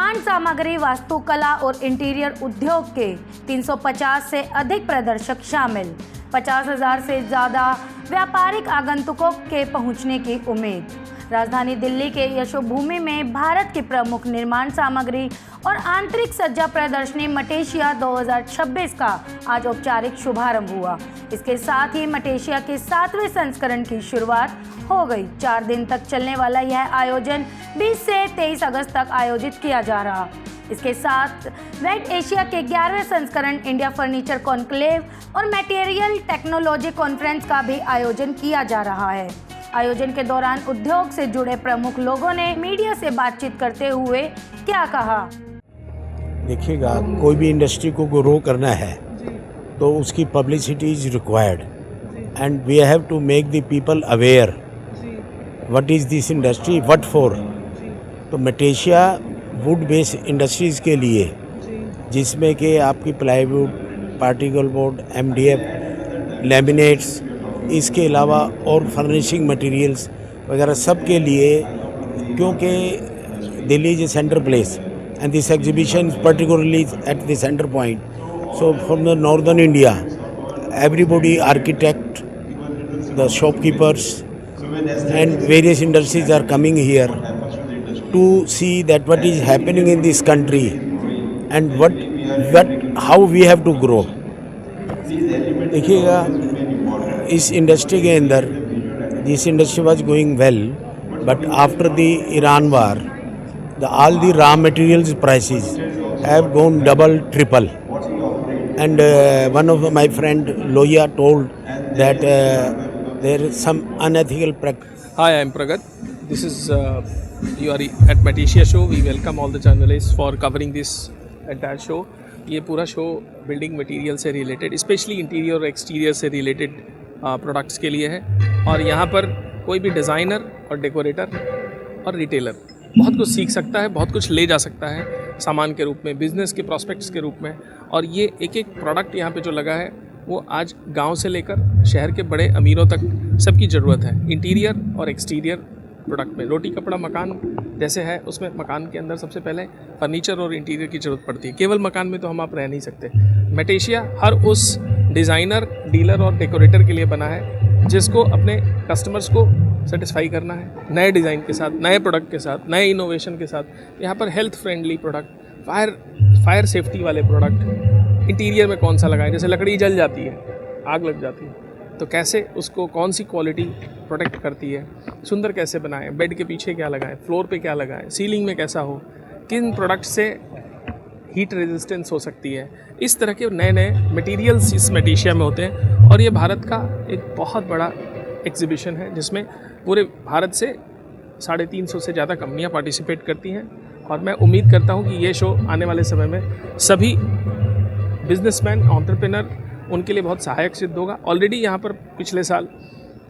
निर्माण सामग्री, वास्तुकला और इंटीरियर उद्योग के 350 से अधिक प्रदर्शक शामिल। 50,000 से ज़्यादा व्यापारिक आगंतुकों के पहुंचने की उम्मीद। राजधानी दिल्ली के यशोभूमि में भारत की प्रमुख निर्माण सामग्री और आंतरिक सज्जा प्रदर्शनी मटेशिया 2026 का आज औपचारिक शुभारंभ हुआ। इसके साथ ही मटेशिया के 7वें संस्करण की शुरुआत हो गई। 4 दिन तक चलने वाला यह आयोजन 20 से 23 अगस्त तक आयोजित किया जा रहा। इसके साथ वेट एशिया के 11वें संस्करण, इंडिया फर्नीचर कॉन्क्लेव और मटेरियल टेक्नोलॉजी कॉन्फ्रेंस का भी आयोजन किया जा रहा है। आयोजन के दौरान उद्योग से जुड़े प्रमुख लोगों ने मीडिया से बातचीत करते हुए क्या कहा। देखिएगा, कोई भी इंडस्ट्री को ग्रो करना है तो उसकी publicity is required and we have to make the people aware what is this industry, what for. तो मटेशिया वुड बेस्ड इंडस्ट्रीज़ के लिए, जिसमें कि आपकी plywood, particle board, MDF, laminates, इसके अलावा और फर्निशिंग मटेरियल्स वगैरह सब के लिए, क्योंकि Delhi is a centre place and this exhibition is particularly at the centre point. So from the northern India, everybody, architect, the shopkeepers and various industries are coming here to see that what is happening in this country and how we have to grow. देखिएगा, इस industry के अंदर, this industry was going well, but after the Iran war, all the raw materials prices have gone double, triple. And one of my friend Loya told that there is some unethical practice. Hi, I am Pragat. This is you are at Maticia show. We welcome all the journalists for covering this entire show. ये पूरा show building material से related, specially interior और exterior से related products के लिए है। और यहाँ पर कोई भी डिज़ाइनर और डेकोरेटर और रिटेलर बहुत कुछ सीख सकता है, बहुत कुछ ले जा सकता है सामान के रूप में, बिजनेस के प्रोस्पेक्ट्स के रूप में। और ये एक एक प्रोडक्ट यहाँ पे जो लगा है वो आज गांव से लेकर शहर के बड़े अमीरों तक सबकी ज़रूरत है। इंटीरियर और एक्सटीरियर प्रोडक्ट में रोटी कपड़ा मकान जैसे है, उसमें मकान के अंदर सबसे पहले फर्नीचर और इंटीरियर की ज़रूरत पड़ती है। केवल मकान में तो हम आप रह नहीं सकते। मटेशिया हर उस डिज़ाइनर, डीलर और डेकोरेटर के लिए बना है जिसको अपने कस्टमर्स को सेटिस्फाई करना है, नए डिज़ाइन के साथ, नए प्रोडक्ट के साथ, नए इनोवेशन के साथ। यहाँ पर health friendly product, fire safety वाले प्रोडक्ट, इंटीरियर में कौन सा लगाएं, जैसे लकड़ी जल जाती है, आग लग जाती है, तो कैसे उसको कौन सी क्वालिटी प्रोटेक्ट करती है, सुंदर कैसे बनाएं, बेड के पीछे क्या लगाएं, फ्लोर पे क्या लगाएं, सीलिंग में कैसा हो, किन प्रोडक्ट से हीट रेजिस्टेंस हो सकती है। इस तरह के नए नए मटेरियल्स इस मटेशिया में होते हैं। और ये भारत का एक बहुत बड़ा एग्जीबिशन है जिसमें पूरे भारत से 350 से ज़्यादा कंपनियाँ पार्टिसिपेट करती हैं। और मैं उम्मीद करता हूँ कि ये शो आने वाले समय में सभी बिजनेसमैन, एंटरप्रेन्योर, उनके लिए बहुत सहायक सिद्ध होगा। ऑलरेडी यहाँ पर पिछले साल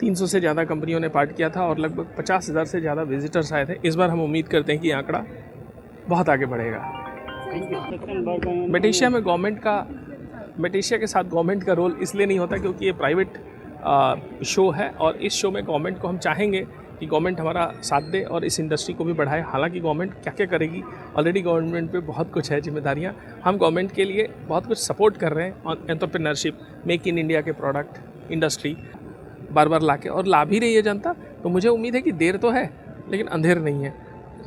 300 से ज़्यादा कंपनियों ने पार्ट किया था और लगभग 50,000 से ज़्यादा विजिटर्स आए थे। इस बार हम उम्मीद करते हैं कि आंकड़ा बहुत आगे बढ़ेगा। मटेशिया में मटेशिया के साथ गवर्नमेंट का रोल इसलिए नहीं होता क्योंकि ये प्राइवेट शो है और इस शो में गवर्नमेंट को हम चाहेंगे कि गवर्नमेंट हमारा साथ दे और इस इंडस्ट्री को भी बढ़ाए। हालांकि गवर्नमेंट क्या क्या करेगी, ऑलरेडी गवर्नमेंट पे बहुत कुछ है जिम्मेदारियां। हम गवर्नमेंट के लिए बहुत कुछ सपोर्ट कर रहे हैं, एंटरप्रेन्योरशिप, मेक इन इंडिया के प्रोडक्ट इंडस्ट्री बार बार लाके, और ला भी रही है जनता। तो मुझे उम्मीद है कि देर तो है लेकिन अंधेर नहीं है,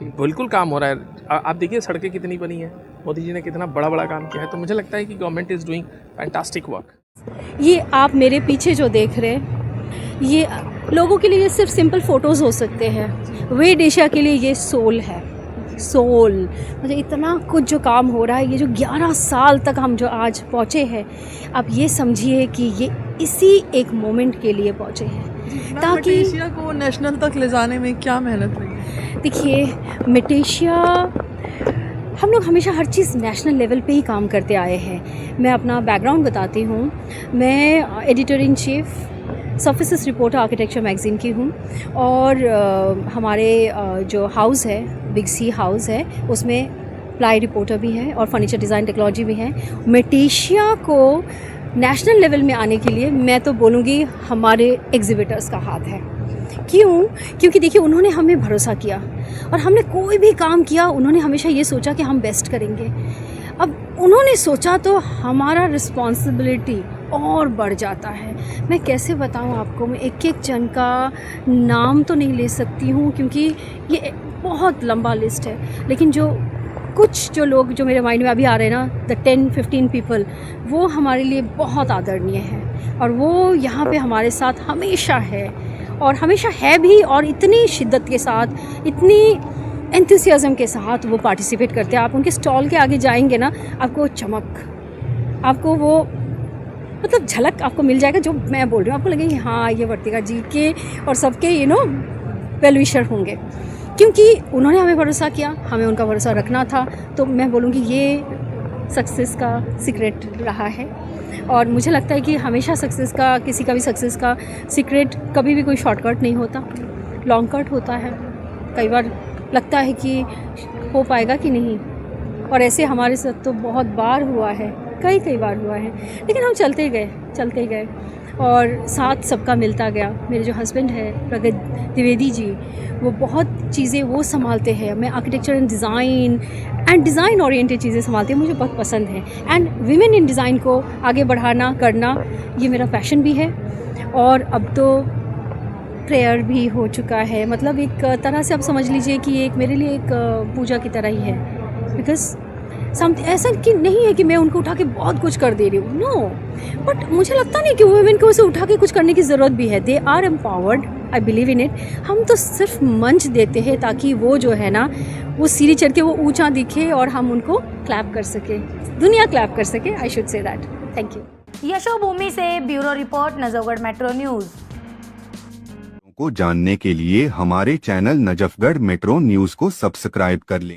बिल्कुल काम हो रहा है। आप देखिए सड़कें कितनी बनी है, मोदी जी ने कितना बड़ा बड़ा काम किया है। तो मुझे लगता है कि government is doing fantastic work. ये आप मेरे पीछे जो देख रहे हैं, ये लोगों के लिए ये सिर्फ सिंपल फ़ोटोज़ हो सकते हैं। वेट एशिया के लिए ये सोल है, सोल। मतलब इतना कुछ जो काम हो रहा है, ये जो 11 साल तक हम जो आज पहुँचे हैं, आप ये समझिए कि ये इसी एक मोमेंट के लिए पहुँचे हैं ताकि मटेशिया को नेशनल तक ले जाने में क्या मेहनत रही। देखिए, मटेशिया हम लोग हमेशा हर चीज़ नेशनल लेवल पे ही काम करते आए हैं। मैं अपना बैकग्राउंड बताती हूँ। मैं editor in chief surfaces reporter architecture magazine की हूँ और हमारे जो हाउस है, बिग सी हाउस है, उसमें प्लाई रिपोर्टर भी है और फर्नीचर डिज़ाइन टेक्नोलॉजी भी है। मटेशिया को नेशनल लेवल में आने के लिए मैं तो बोलूँगी हमारे एग्जिबिटर्स का हाथ है, क्यों? क्योंकि देखिए उन्होंने हमें भरोसा किया और हमने कोई भी काम किया उन्होंने हमेशा ये सोचा कि हम बेस्ट करेंगे। अब उन्होंने सोचा तो हमारा रिस्पॉन्सिबिलिटी और बढ़ जाता है। मैं कैसे बताऊं आपको, मैं एक एक जन का नाम तो नहीं ले सकती हूं क्योंकि ये बहुत लंबा लिस्ट है, लेकिन जो लोग जो मेरे माइंड में अभी आ रहे हैं ना, द 10-15 पीपल, वो हमारे लिए बहुत आदरणीय है और वो यहाँ पे हमारे साथ हमेशा है और हमेशा है भी, और इतनी शिद्दत के साथ, इतनी एंथुसियाज़म के साथ वो पार्टिसिपेट करते हैं। आप उनके स्टॉल के आगे जाएंगे ना, आपको चमक, आपको वो मतलब झलक आपको मिल जाएगा जो मैं बोल रही हूँ। आपको लगेगा कि हाँ ये वर्तिका जी के और सबके वेल विशर होंगे, क्योंकि उन्होंने हमें भरोसा किया, हमें उनका भरोसा रखना था। तो मैं बोलूँगी ये सक्सेस का सीक्रेट रहा है और मुझे लगता है कि हमेशा सक्सेस का, किसी का भी सक्सेस का सीक्रेट कभी भी कोई शॉर्टकट नहीं होता, लॉन्ग कट होता है। कई बार लगता है कि हो पाएगा कि नहीं, और ऐसे हमारे साथ तो बहुत बार हुआ है, कई बार हुआ है, लेकिन हम चलते गए और साथ सबका मिलता गया। मेरे जो हस्बैंड है प्रगत द्विवेदी जी, वो बहुत चीज़ें वो संभालते हैं। मैं आर्किटेक्चर एंड डिज़ाइन ओरिएंटेड चीज़ें संभालती हूँ, मुझे बहुत पसंद है। एंड वीमेन इन डिज़ाइन को आगे बढ़ाना करना ये मेरा पैशन भी है। और अब तो प्रेयर भी हो चुका है, मतलब एक तरह से आप समझ लीजिए कि एक मेरे लिए एक पूजा की तरह ही है। बिकॉज ऐसा कि नहीं है कि मैं उनको उठा के बहुत कुछ कर दे रही हूँ, नो, बट मुझे लगता नहीं कि वुमेन को उसे उठा के कुछ करने की ज़रूरत भी है। They are empowered, I believe in it. हम तो सिर्फ मंच देते हैं ताकि वो जो है ना, वो सीढ़ी चढ़ के वो ऊंचा दिखे और हम उनको क्लैप कर सके, दुनिया क्लैप कर सके, I should say that. Thank you. Yashobhoomi से bureau report, Najafgarh metro news. को जानने के लिए हमारे चैनल नजफगढ़ मेट्रो न्यूज़ को सब्सक्राइब कर लें।